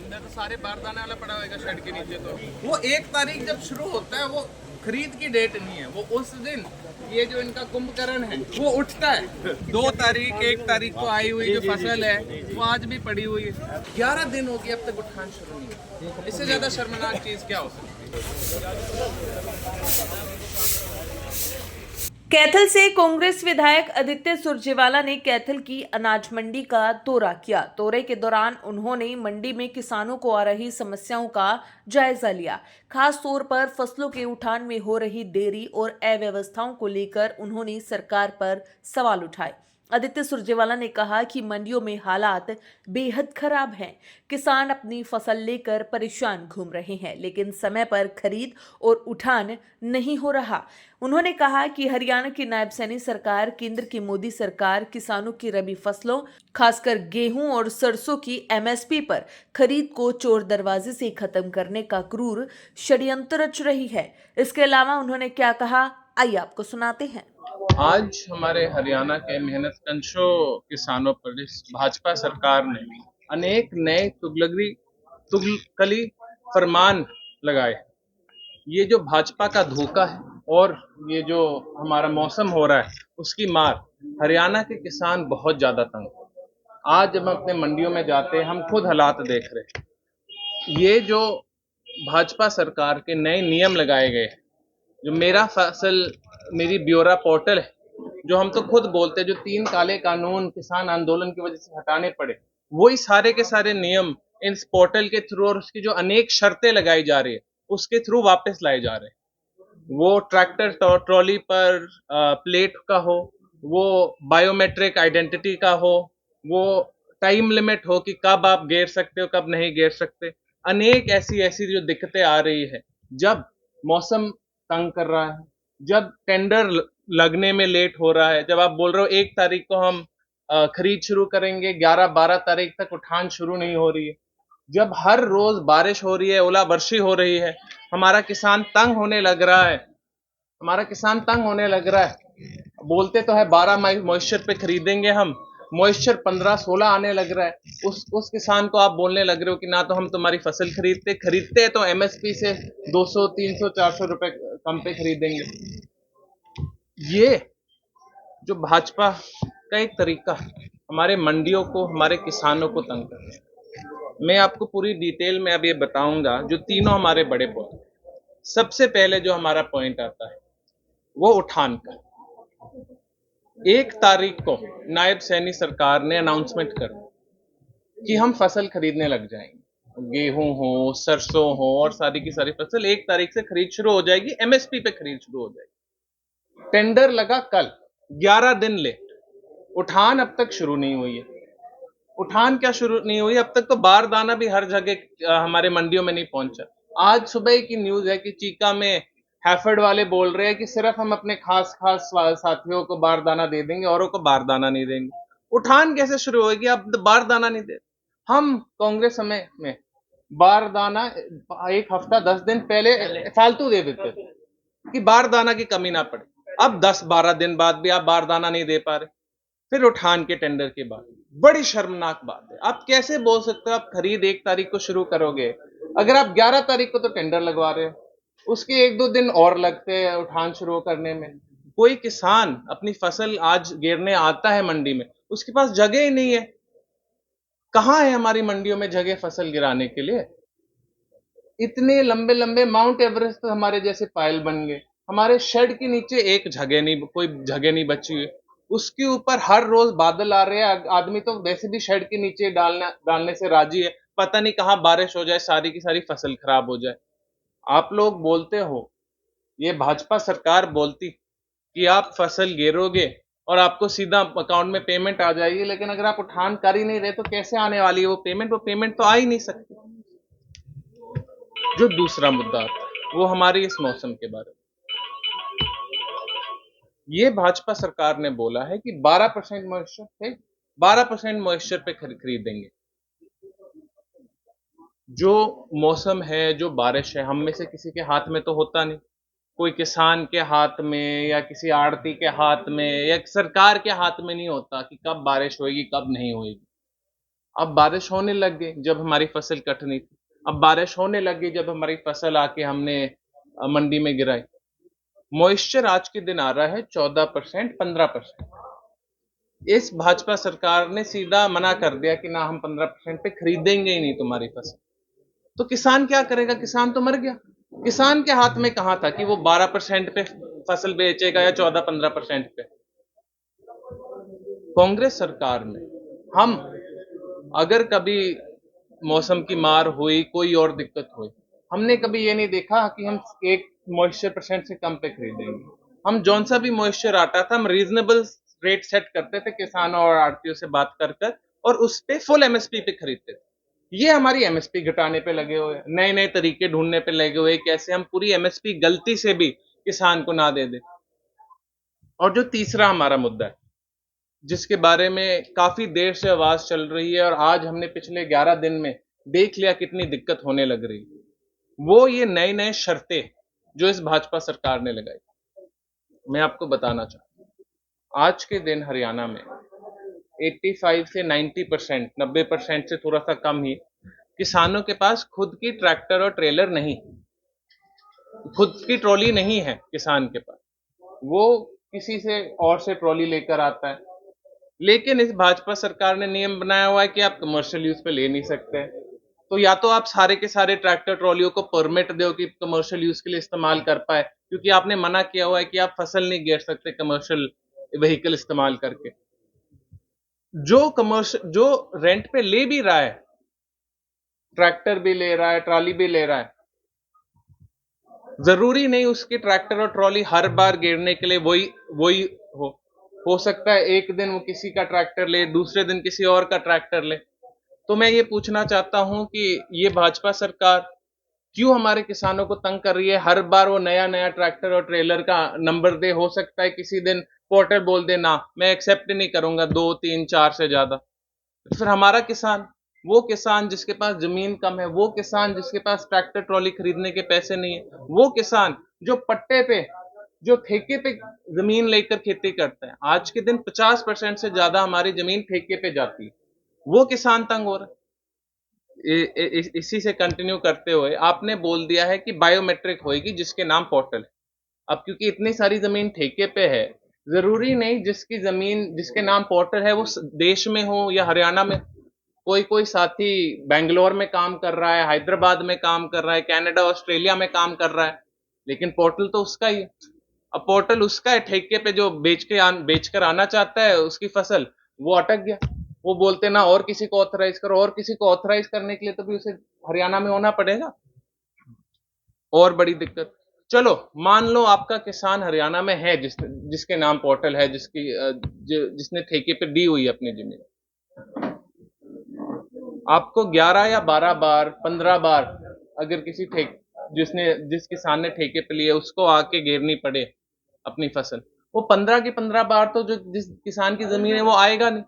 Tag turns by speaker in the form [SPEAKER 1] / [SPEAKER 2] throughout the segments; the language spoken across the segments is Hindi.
[SPEAKER 1] अंदर तो सारे बारदाने वाला पड़ा होगा शेड के नीचे। तो वो 1 तारीख जब शुरू होता है, वो खरीद की डेट नहीं है, वो उस दिन ये जो इनका कुंभकर्ण है वो उठता है। 2 तारीख 1 तारीख को आई हुई जो फसल है वो आज भी पड़ी हुई है। 11 दिन हो गए अब तक उठान शुरू नहीं हुआ। इससे ज्यादा शर्मनाक चीज क्या हो सकती
[SPEAKER 2] कैथल से कांग्रेस विधायक आदित्य सुरजेवाला ने कैथल की अनाज मंडी का दौरा किया। दौरे के दौरान उन्होंने मंडी में किसानों को आ रही समस्याओं का जायजा लिया। खास तौर पर फसलों के उठान में हो रही देरी और अव्यवस्थाओं को लेकर उन्होंने सरकार पर सवाल उठाए। आदित्य सुरजेवाला ने कहा कि मंडियों में हालात बेहद खराब हैं। किसान अपनी फसल लेकर परेशान घूम रहे हैं, लेकिन समय पर खरीद और उठान नहीं हो रहा। उन्होंने कहा कि हरियाणा की नायब सैनी सरकार, केंद्र की मोदी सरकार किसानों की रबी फसलों, खासकर गेहूं और सरसों की एमएसपी पर खरीद को चोर दरवाजे से खत्म करने का क्रूर षड्यंत्र रच रही है। इसके अलावा उन्होंने क्या कहा, आइए आपको सुनाते हैं।
[SPEAKER 1] आज हमारे हरियाणा के मेहनत कंशों किसानों पर इस भाजपा सरकार ने अनेक नए तुगलकली फरमान लगाए। ये जो भाजपा का धोखा है और ये जो हमारा मौसम हो रहा है उसकी मार हरियाणा के किसान बहुत ज्यादा तंग हैं। आज जब हम अपने मंडियों में जाते हैं हम खुद हालात देख रहे हैं। ये जो भाजपा सरकार के नए नियम लगाए गए हैं, जो मेरा फसल मेरी ब्यौरा पोर्टल है, जो हम तो खुद बोलते हैं, जो 3 काले कानून किसान आंदोलन की वजह से हटाने पड़े, वही सारे के सारे नियम इस पोर्टल के थ्रू और उसकी जो अनेक शर्तें लगाई जा रही है उसके थ्रू वापस लाए जा रहे हैं। वो ट्रैक्टर ट्रॉली पर प्लेट का हो, वो बायोमेट्रिक आइडेंटिटी का हो, वो टाइम लिमिट हो कि कब आप गेर सकते हो कब नहीं गेर सकते। अनेक ऐसी ऐसी जो दिक्कतें आ रही है। जब मौसम तंग कर रहा है, जब टेंडर लगने में लेट हो रहा है, जब आप बोल रहे हो 1 तारीख को हम खरीद शुरू करेंगे, 11-12 तारीख तक उठान शुरू नहीं हो रही है, जब हर रोज बारिश हो रही है, ओलावर्षी हो रही है, हमारा किसान तंग होने लग रहा है। हमारा किसान तंग होने लग रहा है। बोलते तो है 12 मॉइस्चर पे खरीदेंगे हम, मॉइस्चर 15-16 आने लग रहा है। उस किसान को आप बोलने लग रहे हो कि ना तो हम तुम्हारी फसल खरीदते तो एमएसपी से 200 300 400 रुपए कम पे खरीदेंगे। ये जो भाजपा का एक तरीका हमारे मंडियों को हमारे किसानों को तंग कर रहा है। मैं आपको पूरी डिटेल में अब ये बताऊंगा जो तीनों हमारे बड़े पॉइंट। सबसे पहले जो हमारा पॉइंट आता है वो उठान का। 1 तारीख को नायब सैनी सरकार ने अनाउंसमेंट कर कि हम फसल खरीदने लग जाएंगे। गेहूं हो, सरसों हो और सारी की सारी फसल 1 तारीख से खरीद शुरू हो जाएगी, एमएसपी पे खरीद शुरू हो जाएगी। टेंडर लगा कल, 11 दिन लेट। उठान अब तक शुरू नहीं हुई है। उठान क्या शुरू नहीं हुई, अब तक तो बारदाना भी हर जगह हमारे मंडियों में नहीं पहुंचा। आज सुबह की न्यूज है कि चीका में हैफेड वाले बोल रहे हैं कि सिर्फ हम अपने खास खास साथियों को बारदाना दे देंगे, औरों को बारदाना नहीं देंगे। उठान कैसे शुरू होगी, अब बारदाना नहीं दे। हम कांग्रेस समय में बारदाना 1 हफ्ता 10 दिन पहले फालतू दे देते थे कि बारदाना की कमी ना पड़े। अब 10-12 दिन बाद भी आप बारदाना नहीं दे पा रहे। फिर उठान के टेंडर के बाद बड़ी शर्मनाक बात है। आप कैसे बोल सकते हो आप खरीद 1 तारीख को शुरू करोगे, अगर आप 11 तारीख को तो टेंडर लगवा रहे हो, उसके 1-2 दिन और लगते हैं उठान शुरू करने में। कोई किसान अपनी फसल आज गिरने आता है मंडी में, उसके पास जगह ही नहीं है। कहां है हमारी मंडियों में जगह फसल गिराने के लिए? इतने लंबे लंबे माउंट एवरेस्ट तो हमारे जैसे पायल बन गए। हमारे शेड के नीचे एक जगह नहीं, कोई जगह नहीं बची हुई। उसके ऊपर हर रोज बादल आ रहे हैं। आदमी तो वैसे भी शेड के नीचे डालने से राजी है, पता नहीं कहां बारिश हो जाए, सारी की सारी फसल खराब हो जाए। आप लोग बोलते हो, ये भाजपा सरकार बोलती कि आप फसल गिरोगे और आपको सीधा अकाउंट में पेमेंट आ जाएगी, लेकिन अगर आप उठान कर ही नहीं रहे तो कैसे आने वाली है वो पेमेंट? वो पेमेंट तो आ ही नहीं सकती। जो दूसरा मुद्दा आता है वो हमारी इस मौसम के बारे में। ये भाजपा सरकार ने बोला है कि 12% मॉइस्चर पे 12% मॉइस्चर पे खरीदेंगे। जो मौसम है, जो बारिश है, हम में से किसी के हाथ में तो होता नहीं। कोई किसान के हाथ में या किसी आड़ती के हाथ में या सरकार के हाथ में नहीं होता कि कब बारिश होगी कब नहीं होगी। अब बारिश होने लग गई जब हमारी फसल कटनी थी, अब बारिश होने लग गई जब हमारी फसल आके हमने मंडी में गिराई। मॉइस्चर आज के दिन आ रहा है 14%, 15%। इस भाजपा सरकार ने सीधा मना कर दिया कि ना हम 15% पे खरीदेंगे ही नहीं तुम्हारी फसल। तो किसान क्या करेगा? किसान तो मर गया। किसान के हाथ में कहां था कि वो 12% पे फसल बेचेगा या 14-15% पे। कांग्रेस सरकार में हम अगर कभी मौसम की मार हुई, कोई और दिक्कत हुई, हमने कभी ये नहीं देखा कि हम एक मॉइस्चर परसेंट से कम पे खरीदेंगे। हम जौन सा भी मॉइस्चर आता था हम रीजनेबल रेट सेट करते थे किसानों और आड़तियों से बात कर कर, और उस पे फुल एमएसपी पे खरीदते थे। ये हमारी एमएसपी घटाने पे लगे हुए, नए नए तरीके ढूंढने पे लगे हुए कैसे हम पूरी एमएसपी गलती से भी किसान को ना दे दे। और जो तीसरा हमारा मुद्दा है जिसके बारे में काफी देर से आवाज चल रही है और आज हमने पिछले 11 दिन में देख लिया कितनी दिक्कत होने लग रही, वो ये नए नए शर्तें जो इस भाजपा सरकार ने लगाई। मैं आपको बताना चाहता हूं आज के दिन हरियाणा में 85 से 90%, 90% से थोड़ा सा कम ही किसानों के पास खुद की ट्रैक्टर और ट्रेलर नहीं, खुद की ट्रॉली नहीं है। किसान के पास वो किसी से और से ट्रॉली लेकर आता है। लेकिन इस भाजपा सरकार ने नियम बनाया हुआ है कि आप कमर्शियल यूज पे ले नहीं सकते। तो या तो आप सारे के सारे ट्रैक्टर ट्रॉलियों को परमिट दो कि कमर्शियल यूज के लिए इस्तेमाल कर पाए, क्योंकि आपने मना किया हुआ है कि आप फसल नहीं गिर सकते कमर्शियल व्हीकल इस्तेमाल करके। जो रेंट पे ले भी रहा है, ट्रैक्टर भी ले रहा है, ट्रॉली भी ले रहा है, जरूरी नहीं उसकी ट्रैक्टर और ट्रॉली हर बार गिरने के लिए वही वही हो सकता है एक दिन वो किसी का ट्रैक्टर ले, दूसरे दिन किसी और का ट्रैक्टर ले। तो मैं ये पूछना चाहता हूं कि ये भाजपा सरकार क्यों हमारे किसानों को तंग कर रही है? हर बार वो नया नया ट्रैक्टर और ट्रेलर का नंबर दे, हो सकता है किसी दिन पोर्टर बोल दे ना मैं एक्सेप्ट नहीं करूंगा 2 3 4 से ज्यादा। तो फिर हमारा किसान, वो किसान जिसके पास जमीन कम है, वो किसान जिसके पास ट्रैक्टर ट्रॉली खरीदने के पैसे नहीं है, वो किसान जो पट्टे पे, जो ठेके पे जमीन लेकर खेती करता है, आज के दिन 50% से ज्यादा हमारी जमीन ठेके पे जाती है, वो किसान तंग हो रहा है। इसी से कंटिन्यू करते हुए आपने बोल दिया है कि बायोमेट्रिक होएगी जिसके नाम पोर्टल है। अब क्योंकि इतनी सारी जमीन ठेके पे है, जरूरी नहीं जिसकी जमीन जिसके नाम पोर्टल है वो देश में हो या हरियाणा में। कोई कोई साथी बेंगलोर में काम कर रहा है, हैदराबाद में काम कर रहा है, कनाडा ऑस्ट्रेलिया में काम कर रहा है, लेकिन पोर्टल तो उसका ही है। अब पोर्टल उसका है, ठेके पे जो बेचकर आना चाहता है उसकी फसल, वो अटक गया। वो बोलते ना और किसी को ऑथराइज करो, और किसी को ऑथराइज करने के लिए तो भी उसे हरियाणा में होना पड़ेगा। और बड़ी दिक्कत, चलो मान लो आपका किसान हरियाणा में है जिसके नाम पोर्टल है, जिसने ठेके पे दी हुई है अपनी जमीन, आपको 11 या 12 बार 15 बार अगर जिस किसान ने ठेके पे लिए उसको आके घेरनी पड़े अपनी फसल, वो 15 की 15 बार तो जो जिस किसान की जमीन है वो आएगा नहीं।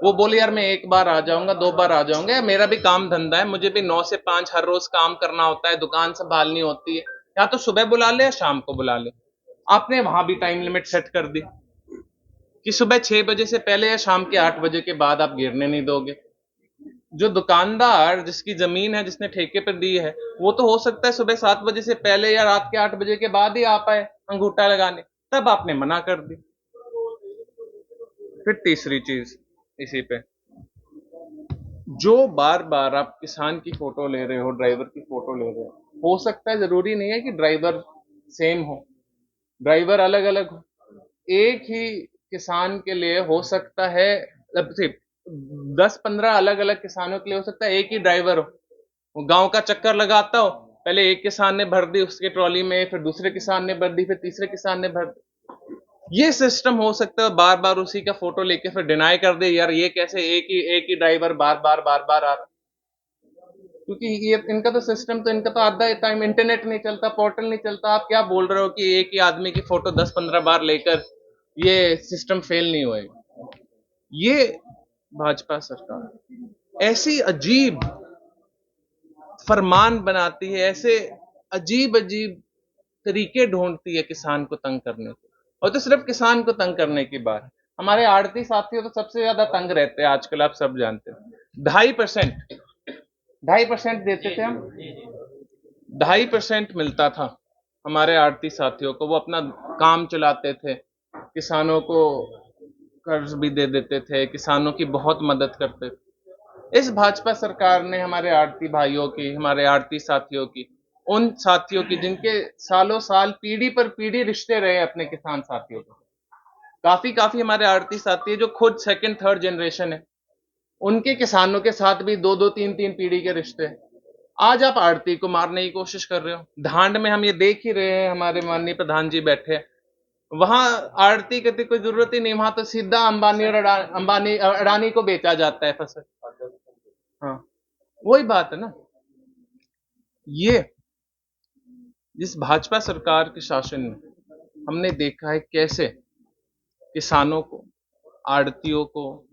[SPEAKER 1] वो बोले यार मैं एक बार आ जाऊंगा, 2 बार आ जाऊंगा, या मेरा भी काम धंधा है, मुझे भी 9 से 5 हर रोज काम करना होता है, दुकान संभालनी होती है, या तो सुबह बुला ले या शाम को बुला ले। आपने वहां भी टाइम लिमिट सेट कर दी कि सुबह 6 बजे से पहले या शाम के 8 बजे के बाद आप गिरने नहीं दोगे। जो दुकानदार जिसकी जमीन है, जिसने ठेके पर दी है, वो तो हो सकता है सुबह 7 बजे से पहले या रात के 8 बजे के बाद ही आ पाए अंगूठा लगाने, तब आपने मना कर दी। फिर तीसरी चीज इसी पे, जो बार बार आप किसान की फोटो ले रहे हो, ड्राइवर की फोटो ले रहे हो सकता है, जरूरी नहीं है कि ड्राइवर सेम हो, ड्राइवर अलग अलग हो। एक ही किसान के लिए हो सकता है, अब से 10-15 अलग अलग किसानों के लिए हो सकता है एक ही ड्राइवर हो, वो गांव का चक्कर लगाता हो, पहले एक किसान ने भर दी उसके ट्रॉली में, फिर दूसरे किसान ने भर दी, फिर तीसरे किसान ने भर दी। ये सिस्टम हो सकता है बार बार उसी का फोटो लेके फिर डिनाई कर दे यार ये कैसे एक ही ड्राइवर बार बार आ रहा। क्योंकि ये इनका तो सिस्टम, तो इनका तो आधा टाइम इंटरनेट नहीं चलता, पोर्टल नहीं चलता। आप क्या बोल रहे हो कि एक ही आदमी की फोटो 10-15 बार लेकर ये सिस्टम फेल नहीं होएगा? ये भाजपा सरकार ऐसी अजीब फरमान बनाती है, ऐसे अजीब अजीब तरीके ढूंढती है किसान को तंग करने के, और तो सिर्फ किसान को तंग करने की बात है, हमारे आड़ती साथी तो सबसे ज्यादा तंग रहते हैं आजकल, आप सब जानते हैं। 2.5% देते थे हम, 2.5% मिलता था हमारे आड़ती साथियों को। वो अपना काम चलाते थे, किसानों को कर्ज भी दे देते थे, किसानों की बहुत मदद करते थे। इस भाजपा सरकार ने हमारे आड़ती भाइयों की, हमारे आड़ती साथियों की, उन साथियों की जिनके सालों साल पीढ़ी पर पीढ़ी रिश्ते रहे अपने किसान साथियों को, काफी हमारे आड़ती साथी है जो खुद सेकंड थर्ड जनरेशन है, उनके किसानों के साथ भी दो दो तीन तीन पीढ़ी के रिश्ते हैं। आज आप आड़ती को मारने की कोशिश कर रहे हो। धांड में हम ये देख ही रहे हैं, हमारे माननीय प्रधान जी बैठे हैं, वहां आड़ती की कोई जरूरत ही नहीं, वहां तो सीधा अंबानी और अडानी को बेचा जाता है फसल। हाँ, वही बात है ना। ये जिस भाजपा सरकार के शासन में हमने देखा है कैसे किसानों को, आड़तियों को,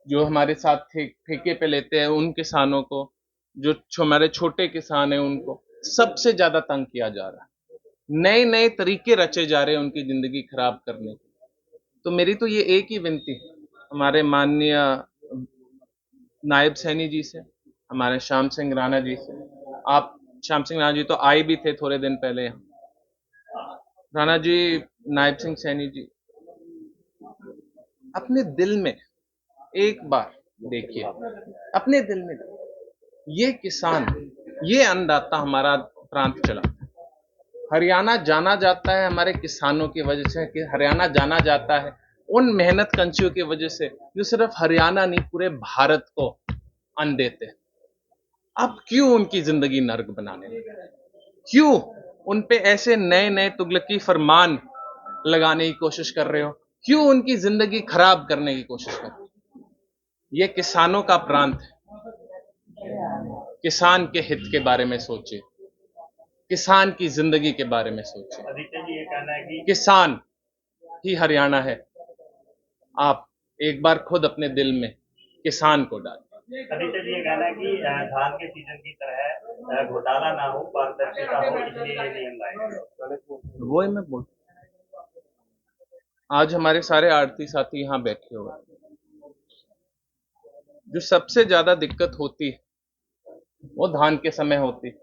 [SPEAKER 1] जो हमारे साथ ठेके पे लेते हैं उन किसानों को, जो हमारे छोटे किसान हैं उनको सबसे ज्यादा तंग किया जा रहा है। नए नए तरीके रचे जा रहे हैं उनकी जिंदगी खराब करने के। तो मेरी तो ये एक ही विनती है हमारे माननीय नायब सैनी जी से, हमारे श्याम सिंह राणा जी से। आप श्याम सिंह राणा जी तो आए भी थे थोड़े दिन पहले। राणा जी, नायब सिंह सैनी जी, अपने दिल में एक बार देखिए, अपने दिल में ये किसान, ये अन्नदाता हमारा प्रांत चला। हरियाणा जाना जाता है हमारे किसानों की वजह से, कि हरियाणा जाना जाता है उन मेहनत कंचियों की वजह से जो सिर्फ हरियाणा नहीं पूरे भारत को अन्न देते हैं। आप क्यों उनकी जिंदगी नर्क बनाने लगे? क्यों उन पे ऐसे नए नए तुगलकी फरमान लगाने की कोशिश कर रहे हो? क्यों उनकी जिंदगी खराब करने की कोशिश कर रहे हो? ये किसानों का प्रांत है। किसान के हित के बारे में सोचिए, किसान की जिंदगी के बारे में सोचिए।
[SPEAKER 3] आदित्य जी, ये कहना है कि
[SPEAKER 1] किसान ही हरियाणा है। आप एक बार खुद अपने दिल में किसान को डालिए।
[SPEAKER 3] आदित्य जी, ये कहना है कि धान के सीजन की तरह घोटाला ना हो, पारदर्शिता हो, इसलिए ये नियम लाए।
[SPEAKER 1] वो ही मैं बोल, आज हमारे सारे आड़ती साथी यहाँ बैठे हुए हैं। जो सबसे ज्यादा दिक्कत होती है वो धान के समय होती है,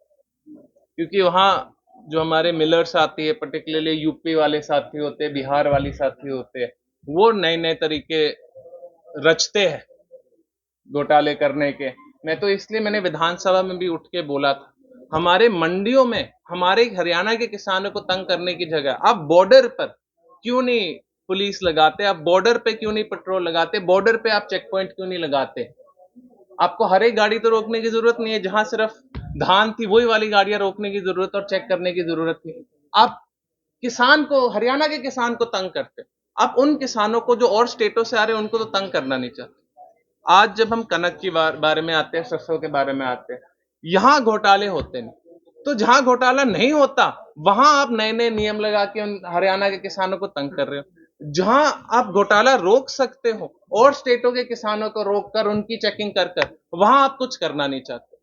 [SPEAKER 1] क्योंकि वहां जो हमारे मिलर्स आती है, पर्टिकुलरली यूपी वाले साथी होते हैं, बिहार वाली साथी होते हैं, वो नए नए तरीके रचते हैं घोटाले करने के। मैं तो इसलिए मैंने विधानसभा में भी उठ के बोला था, हमारे मंडियों में हमारे हरियाणा के किसानों को तंग करने की जगह आप बॉर्डर पर क्यों नहीं पुलिस लगाते? आप बॉर्डर पे क्यों नहीं पेट्रोल लगाते? बॉर्डर पे आप चेक पॉइंट क्यों नहीं लगाते? आपको हर एक गाड़ी तो रोकने की जरूरत नहीं है, जहां सिर्फ धान थी वही वाली गाड़ियां रोकने की जरूरत और चेक करने की जरूरत थी। आप किसान को, हरियाणा के किसान को तंग करते, आप उन किसानों को जो और स्टेटों से आ रहे हैं उनको तो तंग करना नहीं चाहते। आज जब हम कनक के बारे में आते हैं, सरसों के बारे में आते हैं, यहां घोटाले होते नहीं, तो जहां घोटाला नहीं होता वहां आप नए नए नियम लगा के उन हरियाणा के किसानों को तंग कर रहे हो। जहां आप घोटाला रोक सकते हो और स्टेटों के किसानों को रोककर उनकी चेकिंग कर कर, वहां आप कुछ करना नहीं चाहते।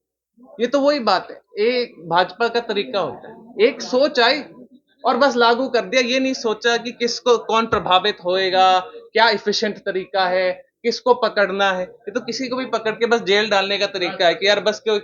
[SPEAKER 1] ये तो वही बात है, एक भाजपा का तरीका होता है, एक सोच आई और बस लागू कर दिया। ये नहीं सोचा कि किसको कौन प्रभावित होएगा, क्या इफिशिएंट तरीका है, किसको पकड़ना है। ये तो किसी को भी पकड़ के बस जेल डालने का तरीका है कि यार बस क्यों